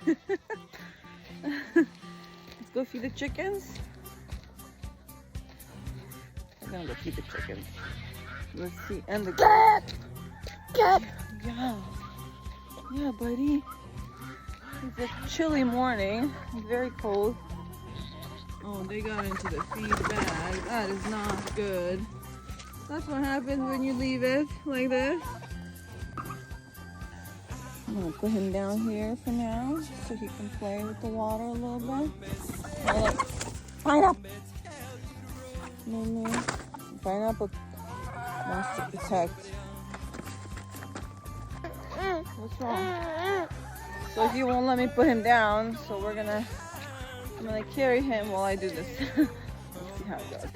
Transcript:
Let's go feed the chickens. I'm gonna go feed the chickens. Let's see. And the cat. Yeah. Yeah, buddy. It's a chilly morning. It's very cold. Oh, they got into the feed bag. That is not good. That's what happens when you leave it like this. I'm gonna put him down here for now so he can play with the water a little bit. Pineapple! Pineapple wants to protect. What's wrong? So he won't let me put him down, so I'm gonna carry him while I do this. Let's see how it goes.